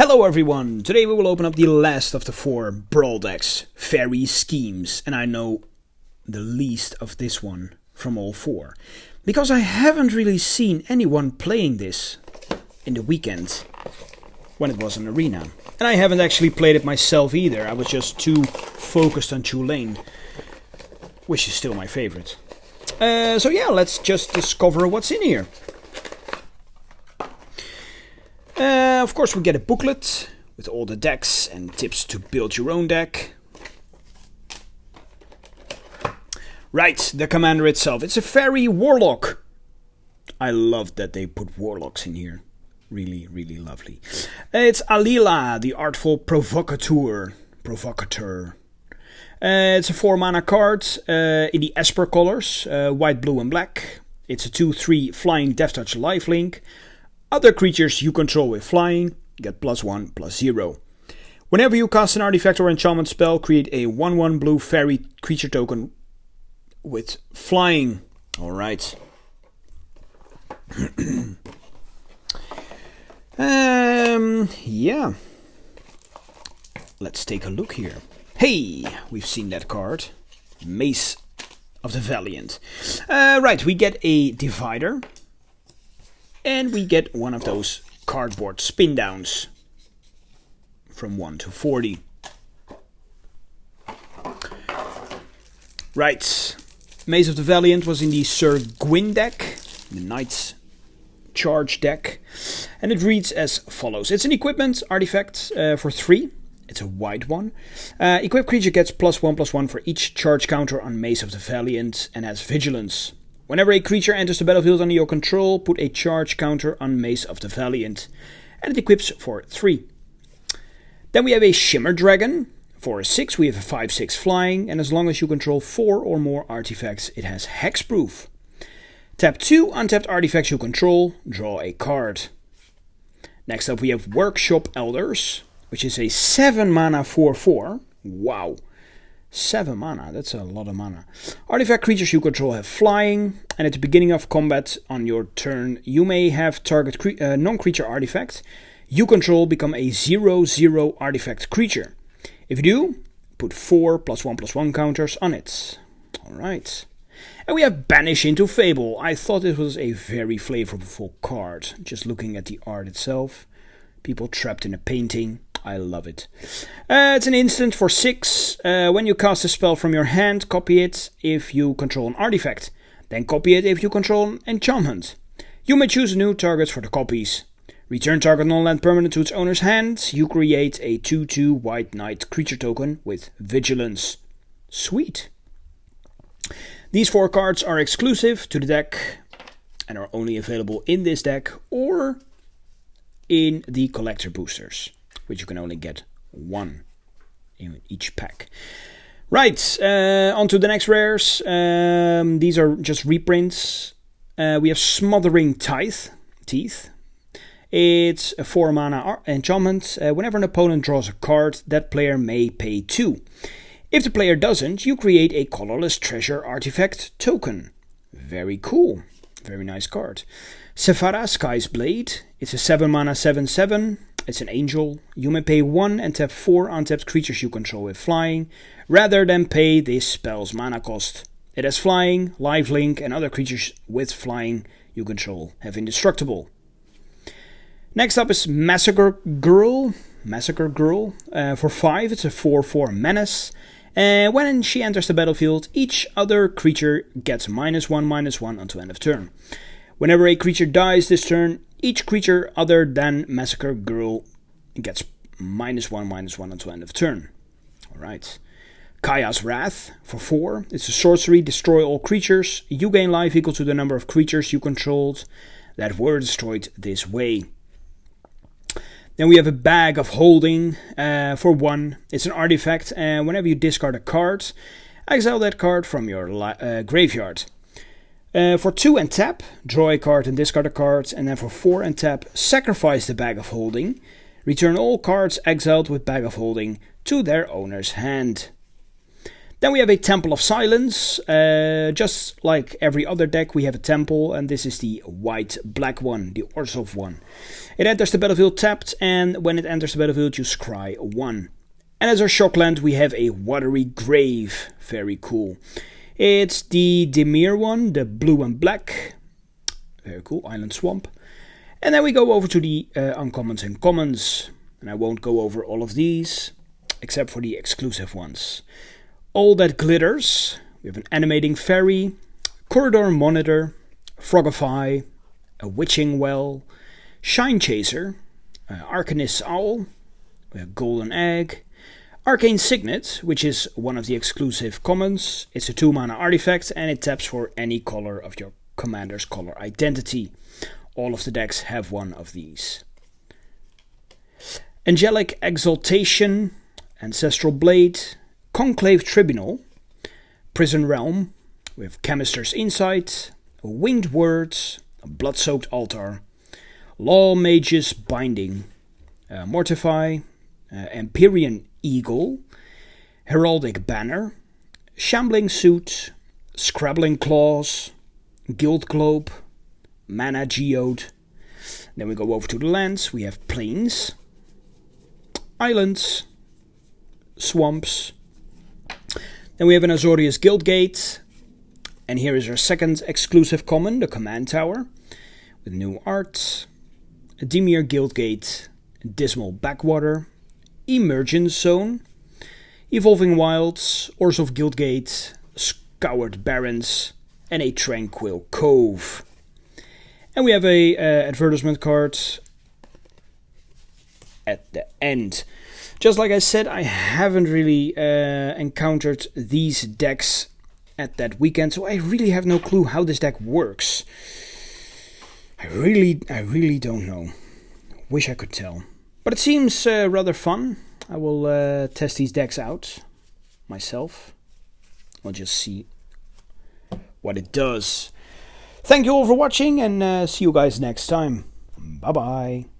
Hello everyone! Today we will open up the last of the 4 Brawl decks, Faerie Schemes, and I know the least of this one from all 4, because I haven't really seen anyone playing this in the weekend when it was an arena. And I haven't actually played it myself either, I was just too focused on Tulane, which is still my favorite. So yeah, let's just discover what's in here. Of course we get a booklet with all the decks and tips to build your own deck. Right, the commander itself. It's a Faerie Warlock. I love that they put warlocks in here. Really, really lovely. It's Alila, the artful provocateur. It's a 4 mana card in the Esper colors, white, blue and black. It's a 2/3 flying Death Touch lifelink. Other creatures you control with flying get +1/+0. Whenever you cast an artifact or enchantment spell, create a 1/1 blue fairy creature token with flying. Alright. Yeah. Let's take a look here. Hey, we've seen that card. Mace of the Valiant. Right, we get a divider. And we get one of those cardboard spin downs from 1 to 40. Right, Mace of the Valiant was in the Sir Gwyn deck, the Knight's Charge deck, and it reads as follows. It's an equipment artifact for 3. It's a white one. Equipped creature gets +1/+1 for each charge counter on Mace of the Valiant and has vigilance. Whenever a creature enters the battlefield under your control, put a charge counter on Mace of the Valiant, and it equips for 3. Then we have a Shimmer Dragon. For a 6, we have a 5/6 flying, and as long as you control 4 or more artifacts, it has hexproof. Tap 2 untapped artifacts you control, draw a card. Next up we have Workshop Elders, which is a 7 mana 4/4. Wow. 7 mana, that's a lot of mana. Artifact creatures you control have flying, and at the beginning of combat on your turn, you may have target non-creature artifact you control become a 0/0 artifact creature. If you do, put 4 +1/+1 counters on it. Alright. And we have Banish into Fable. I thought this was a very flavorful card, just looking at the art itself. People trapped in a painting. I love it. It's an instant for 6. When you cast a spell from your hand, copy it if you control an artifact. Then copy it if you control an enchantment. You may choose new targets for the copies. Return target non-land permanent to its owner's hand. You create a 2/2 white knight creature token with vigilance. Sweet. These 4 cards are exclusive to the deck and are only available in this deck or in the collector boosters, which you can only get 1 in each pack. Right, on to the next rares. These are just reprints. We have Smothering Teeth. It's a 4 mana enchantment. Whenever an opponent draws a card, that player may pay 2. If the player doesn't, you create a colorless treasure artifact token. Very cool. Very nice card. Sephara Sky's Blade. It's a 7 mana 7/7. It's an angel. You may pay 1 and tap 4 untapped creatures you control with flying, rather than pay this spell's mana cost. It has flying, lifelink, and other creatures with flying you control have indestructible. Next up is Massacre Girl. For 5, it's a 4/4 menace. And when she enters the battlefield, each other creature gets -1/-1 until end of turn. Whenever a creature dies this turn, each creature other than Massacre Girl gets -1/-1 until end of turn. Alright. Kaya's Wrath for 4. It's a sorcery, destroy all creatures. You gain life equal to the number of creatures you controlled that were destroyed this way. Then we have a Bag of Holding for 1. It's an artifact, and whenever you discard a card, exile that card from your graveyard. For 2 and tap, draw a card and discard a card, and then for 4 and tap, sacrifice the Bag of Holding. Return all cards exiled with Bag of Holding to their owner's hand. Then we have a Temple of Silence. Just like every other deck, we have a temple, and this is the white-black one, the Orzhov one. It enters the battlefield tapped, and when it enters the battlefield, you scry 1. And as our shockland, we have a Watery Grave. Very cool. It's the Dimir one, the blue and black. Very cool, Island Swamp. And then we go over to the uncommons and commons. And I won't go over all of these, except for the exclusive ones. All That Glitters. We have an Animating Faerie, Corridor Monitor, Frogify, a Witching Well, Shine Chaser, Arcanist's Owl, we have Golden Egg, Arcane Signet, which is one of the exclusive commons. It's a 2-mana artifact and it taps for any color of your commander's color identity. All of the decks have one of these. Angelic Exaltation, Ancestral Blade, Conclave Tribunal, Prison Realm, we have Chemister's Insight, Winged Words, a Blood-Soaked Altar, Law Mage's Binding, Mortify, Empyrean Eagle, Heraldic Banner, Shambling Suit, Scrabbling Claws, Guild Globe, Mana Geode. Then we go over to the lands. We have Plains, Islands, Swamps. Then we have an Azorius Guildgate. And here is our second exclusive common, the Command Tower, with new art. A Dimir Guildgate, Dismal Backwater, Emergence Zone, Evolving Wilds, Orzhov Guildgate, Scoured Barrens, and a Tranquil Cove. And we have a advertisement card at the end. Just like I said, I haven't really encountered these decks at that weekend, so I really have no clue how this deck works. I really don't know. Wish I could tell. But it seems rather fun. I will test these decks out myself. We'll just see what it does. Thank you all for watching, and see you guys next time. Bye bye.